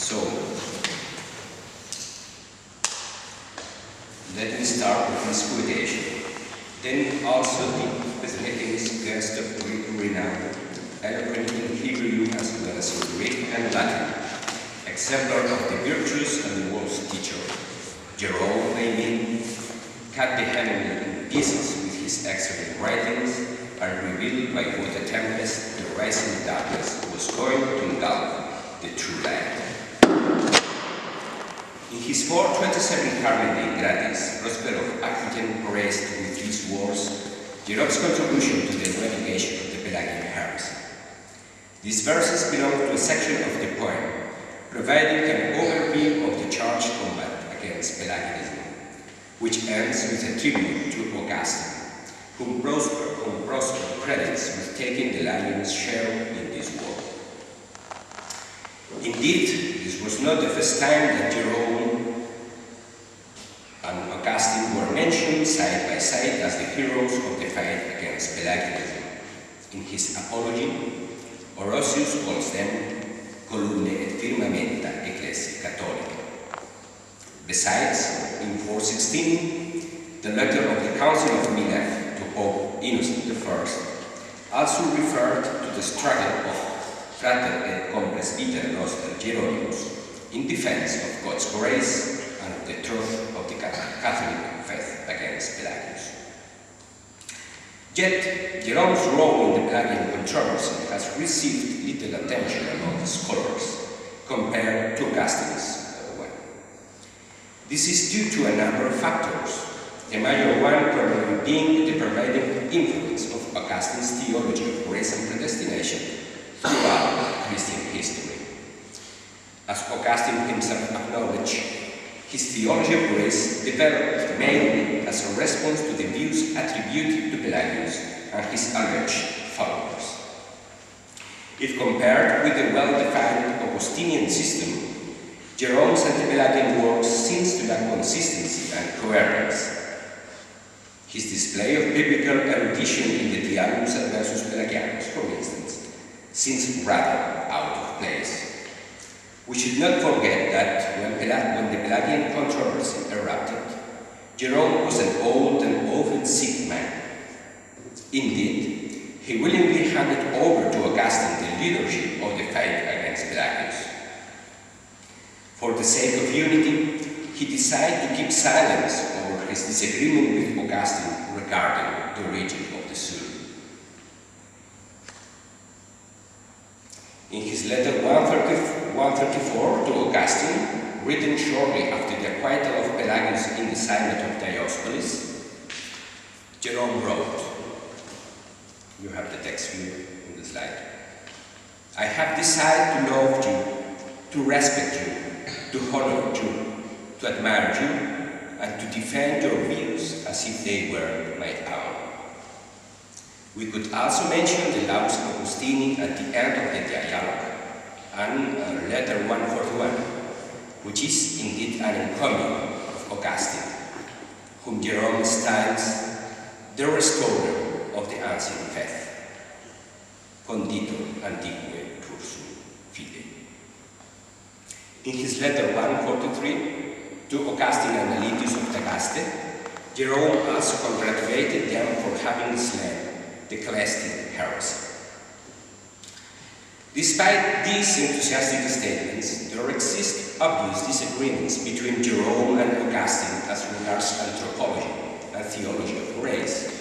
So, let me start with this quotation. Then also the meetings guest of Greek renown, eloquent in Hebrew as well as in Greek and Latin, exemplar of the virtues and the world's teacher. Jerome, I mean, cut the heaven in pieces with his excellent writings and revealed by what a tempest the rising darkness was going to engulf the true light. In his 427 Carmen Gratis, Prospero of Aquitaine praised with these words Jerome's contribution to the eradication of the Pelagian heresy. These verses belong to a section of the poem, providing an overview of the charged combat against Pelagianism, which ends with a tribute to Augustine, whom Prospero credits with taking the lion's share in this war. Indeed, this was not the first time that Jerome and Augustine were mentioned side by side as the heroes of the fight against Pelagianism. In his Apology, Orosius calls them columne et firmamenta ecclesiae catholicae. Besides, in 416, the letter of the Council of Milan to Pope Innocent I also referred to the struggle of Frater et Compresbyter Noster Hieronymus in defense of God's grace and of the truth of the Catholic faith against Pelagius. Yet, Jerome's role in the Pelagian controversy has received little attention among the scholars compared to Augustine's one. This is due to a number of factors, the major one probably being the pervading influence of Augustine's theology of grace and predestination throughout Christian history. As Augustine himself acknowledged, his theology of grace developed mainly as a response to the views attributed to Pelagius and his alleged followers. If compared with the well-defined Augustinian system, Jerome's anti-Pelagian work seems to lack consistency and coherence. His display of biblical erudition in the Dialogus Adversus Pelagianus, for instance, seems rather out of place. We should not forget that when the Pelagian controversy erupted, Jerome was an old and often sick man. Indeed, he willingly handed over to Augustine the leadership of the fight against Pelagius. For the sake of unity, he decided to keep silence over his disagreement with Augustine regarding the origin of the Sur. In his letter 134 to Augustine, written shortly after the acquittal of Pelagius in the Synod of Diospolis, Jerome wrote, you have the text here in the slide, I have decided to love you, to respect you, to honor you, to admire you, and to defend your views as if they were my own. We could also mention the Laus Augustini at the end of the dialogue, and letter 141, which is indeed an encomium of Augustine, whom Jerome styles the restorer of the ancient faith, condito antiquae cursum fidei. In his letter 143 to Augustine and Melitius of Tagaste, Jerome also congratulated them for having slain the Celestine heresy. Despite these enthusiastic statements, there exist obvious disagreements between Jerome and Augustine as regards anthropology and theology of grace,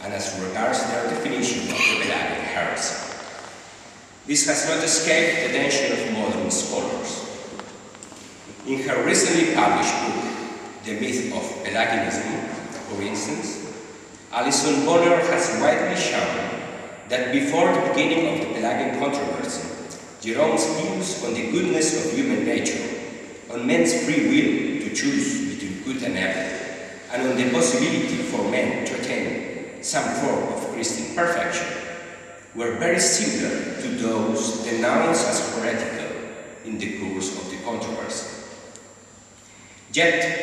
and as regards their definition of the Pelagian heresy. This has not escaped the attention of modern scholars. In her recently published book, The Myth of Pelagianism, for instance, Alison Bonner has widely shown that before the beginning of the Pelagian controversy, Jerome's views on the goodness of human nature, on men's free will to choose between good and evil, and on the possibility for men to attain some form of Christian perfection, were very similar to those denounced as heretical in the course of the controversy. Yet,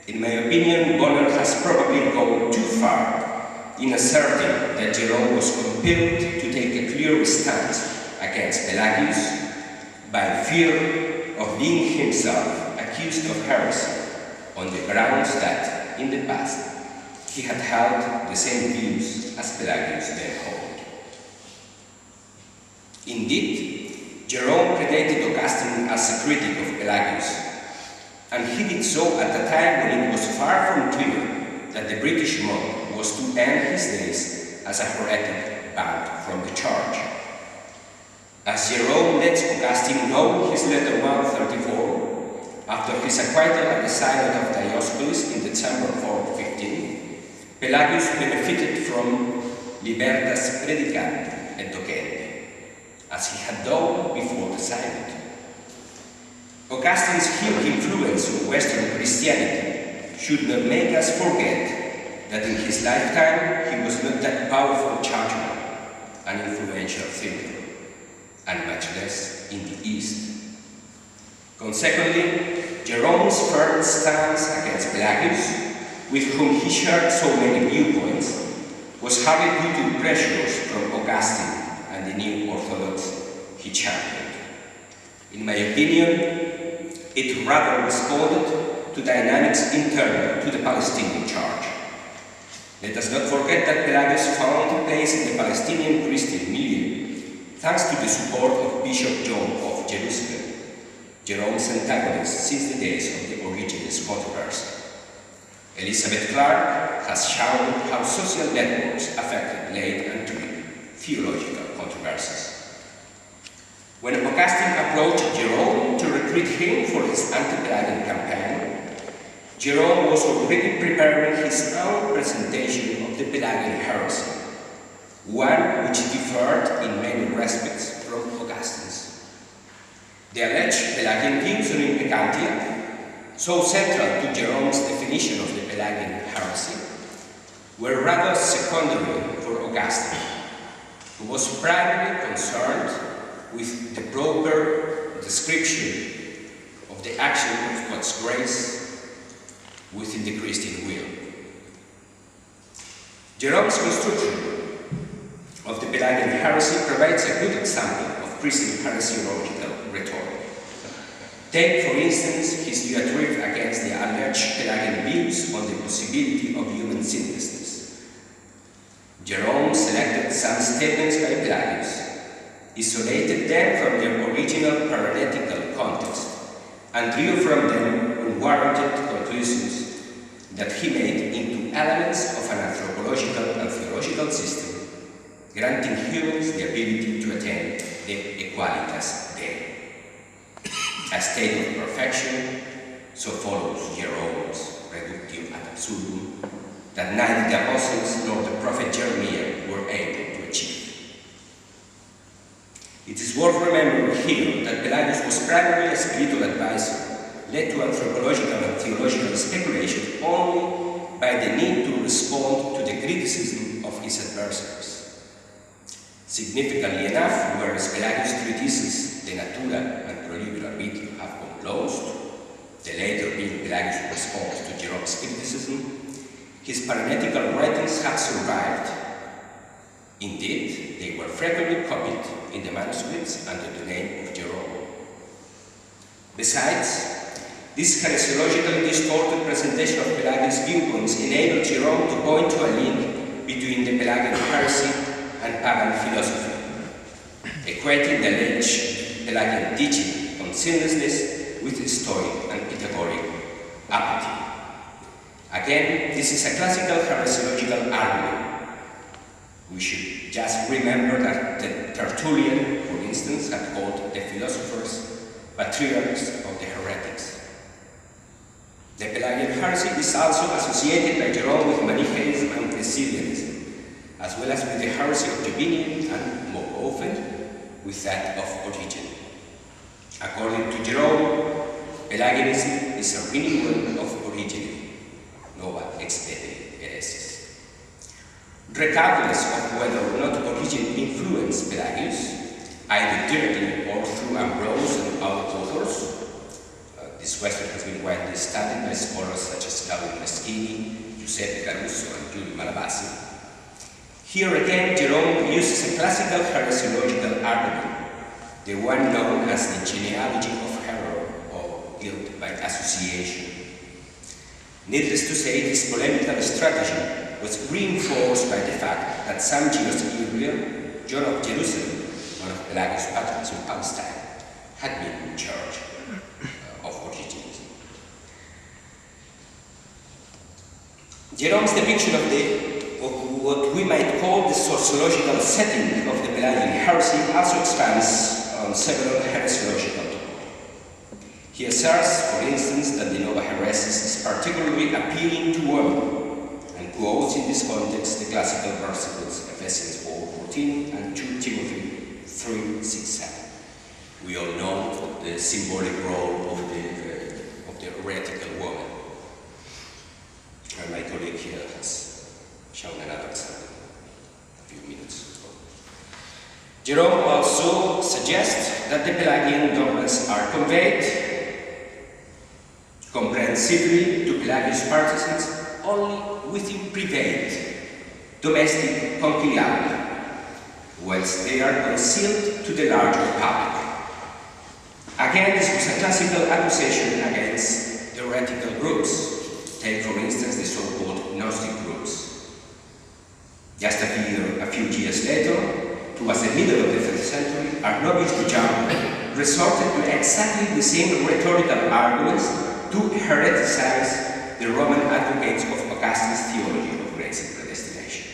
in my opinion, Bonner has probably gone too far in asserting that Jerome was compelled to take a clear stance against Pelagius by fear of being himself accused of heresy on the grounds that, in the past, he had held the same views as Pelagius then held. Indeed, Jerome predated Augustine as a critic of Pelagius, and he did so at a time when it was far from clear that the British monk was to end his days as a heretic banned from the church. As Jerome lets Augustine know in his letter 134, after his acquittal at the Synod of Diospolis in December 415, Pelagius benefited from libertas predicandi et docendi, as he had done before the Synod. Augustine's huge influence on Western Christianity should not make us forget that in his lifetime he was not that powerful churchman and influential thinker, and much less in the East. Consequently, Jerome's firm stance against Pelagius, with whom he shared so many viewpoints, was hardly due to pressures from Augustine and the new Orthodox he championed. In my opinion, it rather responded to dynamics internal to the Palestinian Church. Let us not forget that Pelagius found a place in the Palestinian Christian milieu thanks to the support of Bishop John of Jerusalem, Jerome's antagonist since the days of the Origenes controversy. Elizabeth Clark has shown how social networks affected late and theological controversies. When Augustine approached Jerome to recruit him for his anti-Pelagian campaign, Jerome was already preparing his own presentation of the Pelagian heresy, one which differed in many respects from Augustine's. The alleged Pelagian views on impecantia, so central to Jerome's definition of the Pelagian heresy, were rather secondary for Augustine, who was primarily concerned with the proper description of the action of God's grace within the Christian will. Jerome's construction of the Pelagian heresy provides a good example of Christian heresiological rhetoric. Take, for instance, his diatribe against the alleged Pelagian views on the possibility of human sinlessness. Jerome selected some statements by Pelagius, isolated them from their original parenetical context, and drew from them unwarranted conclusions that he made into elements of an anthropological and theological system, granting humans the ability to attain the equalitas Dei. A state of perfection, so follows Jerome's reductio ad absurdum, that neither the apostles nor the prophet Jeremiah were able to achieve. It is worth remembering here that Pelagius was primarily a spiritual advisor, led to anthropological and theological speculation only by the need to respond to the criticism of his adversaries. Significantly enough, whereas Pelagius' treatises De Natura and Pro Libero Arbitrio have been closed, the later being Pelagius' response to Jerome's criticism, his parenetical writings have survived. Indeed, they were frequently copied in the manuscripts under the name of Jerome. Besides, this heresiologically distorted presentation of Pelagius' viewpoints enabled Jerome to point to a link between the Pelagian heresy and pagan philosophy, equating the alleged Pelagian teaching on sinlessness with Stoic and Pythagorean apathy. Again, this is a classical heresiological argument. We should just remember that Tertullian, for instance, had called the philosophers patriarchs of the heretics. The Pelagian heresy is also associated by Jerome with Manichaeism and Priscillianism, as well as with the heresy of Jovinian and, more often, with that of Origen. According to Jerome, Pelagianism is a renewal of Origen, nova ex pede heresis. Regardless of whether or not Origen influenced Pelagius, either directly or through Ambrose and other authors, this question has been widely studied by scholars such as Claudio Meschini, Giuseppe Caruso, and Giulio Malabasi. Here again, Jerome uses a classical heresiological argument, the one known as the genealogy of error association. Needless to say, this polemical strategy was reinforced by the fact that some years earlier, John of Jerusalem, one of Pelagius' patrons in Palestine, had been in charge of Origenism. Jerome's depiction of what we might call the sociological setting of the Pelagian heresy also expands on several heresiological topics. He asserts, for instance, that the Nova Heresis is particularly appealing to women, and quotes in this context the classical verses Ephesians 4:14 and 2 Timothy 3:6-7. We all know the symbolic role of the heretical woman. And my colleague here has shown another example a few minutes ago. Jerome also suggests that the Pelagian dogmas are conveyed comprehensively to Pelagius partisans only within private, domestic conciliabula, whilst they are concealed to the larger public. Again, this was a classical accusation against the heretical groups. Take, for instance, the so-called Gnostic groups. Just a few years later, towards the middle of the 5th century, Arnobius de Jaume resorted to exactly the same rhetorical arguments to hereticize the Roman advocates of Augustine's theology of grace and predestination.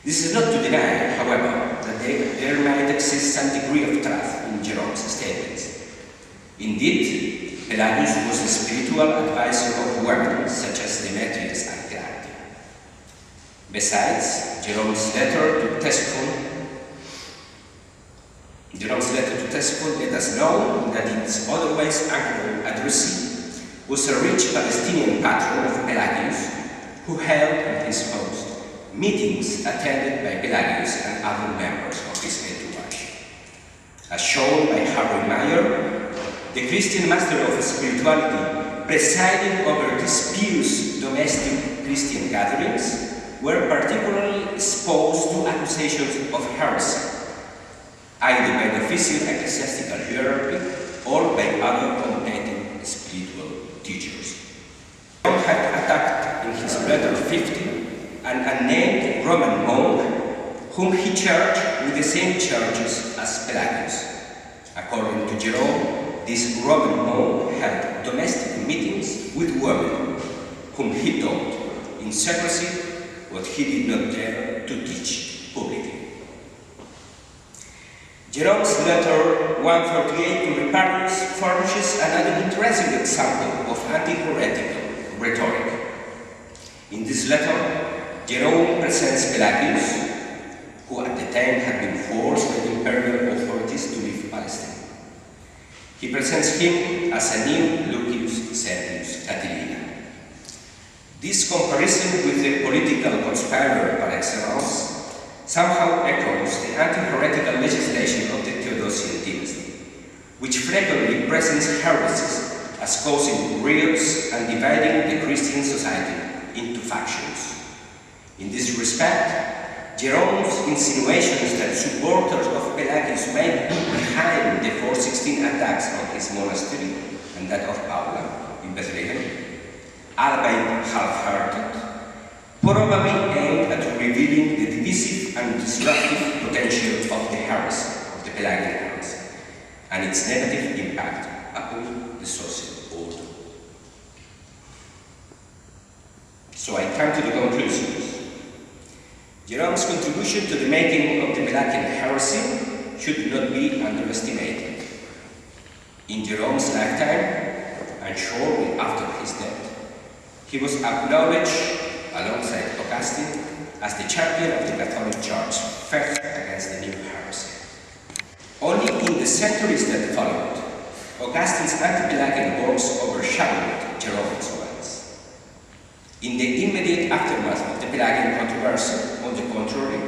This is not to deny, however, that there might exist some degree of truth in Jerome's statements. Indeed, Pelagius was the spiritual advisor of women such as Demetrius and Claudia. Besides, Jerome's letter to Ctesiphon let us know that its otherwise unknown addressee was a rich Palestinian patron of Pelagius who held at his host meetings attended by Pelagius and other members of his entourage. As shown by Harry Meyer, the Christian master of spirituality presiding over these pious domestic Christian gatherings were particularly exposed to accusations of heresy, either by the official ecclesiastical hierarchy or by other competing spiritual teachers. John had attacked in his letter 50 an unnamed Roman monk whom he charged with the same charges as Pelagius. According to Jerome, this Roman monk held domestic meetings with women whom he taught in secrecy what he did not dare to teach publicly. Jerome's letter 138 to Riparius furnishes another interesting example of anti-heretical rhetoric. In this letter, Jerome presents Pelagius, who at the time had been forced by the imperial authorities to leave Palestine. He presents him as a new Lucius Sentius Catilina. This comparison with the political conspirator par excellence somehow echoes the anti-heretical legislation of the Theodosian dynasty, which frequently presents heresies as causing riots and dividing the Christian society into factions. In this respect, Jerome's insinuations that supporters of Pelagius might be behind the 416 attacks on his monastery and that of Paula in Bethlehem, albeit half-hearted, probably aimed at revealing the divisive and destructive potential of the heresy, of the Pelagian heresy, and its negative impact upon the social order. So I come to the conclusions. Jerome's contribution to the making of the Pelagian heresy should not be underestimated. In Jerome's lifetime, and shortly after his death, he was acknowledged alongside Augustine as the champion of the Catholic Church, first against the new heresy. Only in the centuries that followed, Augustine's anti-Pelagian works overshadowed Jerome's ones. In the immediate aftermath of the Pelagian controversy, on the contrary,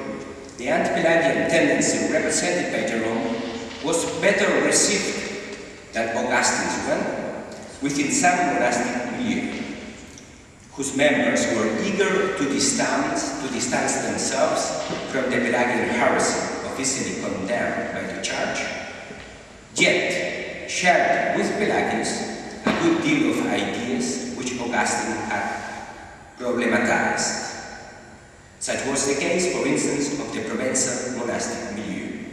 the anti-Pelagian tendency represented by Jerome was better received than Augustine's one within some monastic milieu, whose members were eager to distance themselves from the Pelagian heresy officially condemned by the Church, yet shared with Pelagius a a good deal of ideas which Augustine had problematized. Such was the case, for instance, of the Provençal monastic milieu.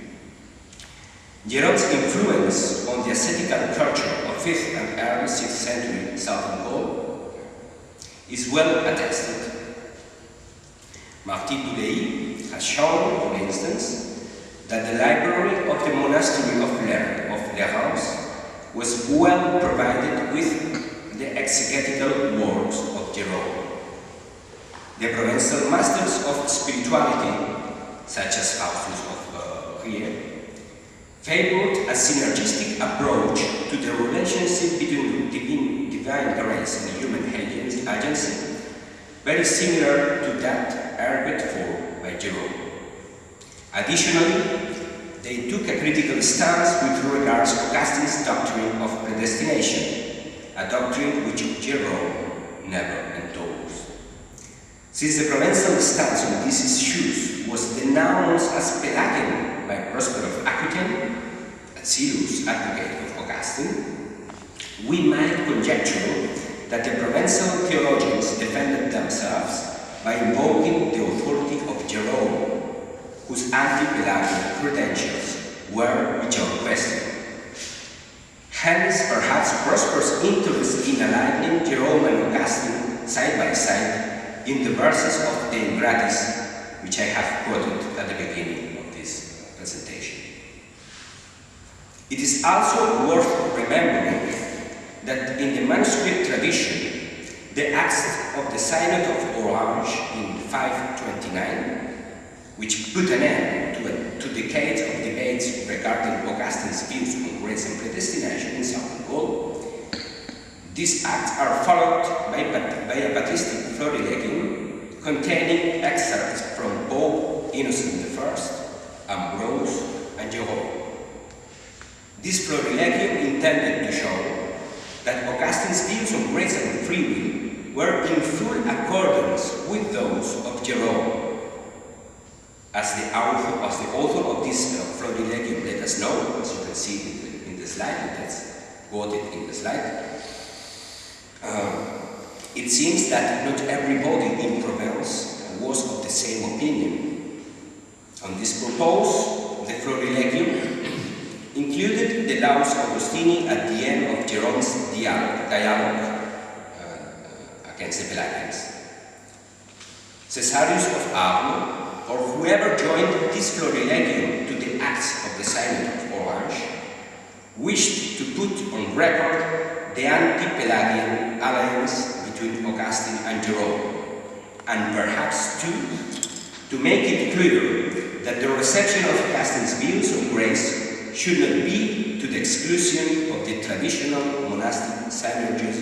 Jerome's influence on the ascetical culture of 5th and early 6th century southern Gaul is well attested. Martin Bouley has shown, for instance, that the library of the monastery of Lerins was well provided with the exegetical works of Jerome. The Provençal masters of spirituality, such as Faustus of Rie, favored a synergistic approach to the relationship between divine grace and human agency, very similar to that argued for by Jerome. Additionally, they took a critical stance with regards to Augustine's doctrine of predestination, a doctrine which Jerome never endorsed. Since the Provençal stance on these issues was denounced as Pelagian by Prosper of Aquitaine, a serious advocate of Augustine, we might conjecture that the Provençal theologians defended themselves by invoking the authority of Jerome, whose anti-Pelagian credentials were beyond question. Hence, perhaps Prosper's interest in aligning Jerome and Augustine side by side in the verses of De Ingratis, which I have quoted at the beginning of this presentation. It is also worth remembering that in the manuscript tradition, the Acts of the Synod of Orange in 529, which put an end to decades of debates regarding Augustine's views on grace and predestination in Southern Gaul, these acts are followed by a patristic florilegium containing excerpts from Pope Innocent I, Ambrose, and Jerome. This florilegium intended to show that Augustine's views on grace and free will were in full accordance with those of Jerome. As the author of this florilegium let us know, as you can see in the slide, that's quoted in the slide, it seems that not everybody in Provence was of the same opinion. On this purpose, the florilegium included the Laus Augustini at the end of Jerome's dialogue against the Pelagians. Cesarius of Arles, or whoever joined this florilegium to the Acts of the Synod of Orange, wished to put on record the anti-Pelagian alliance between Augustine and Jerome, and perhaps too, to make it clear that the reception of Augustine's views on grace should not be to the exclusion of the traditional monastic synergism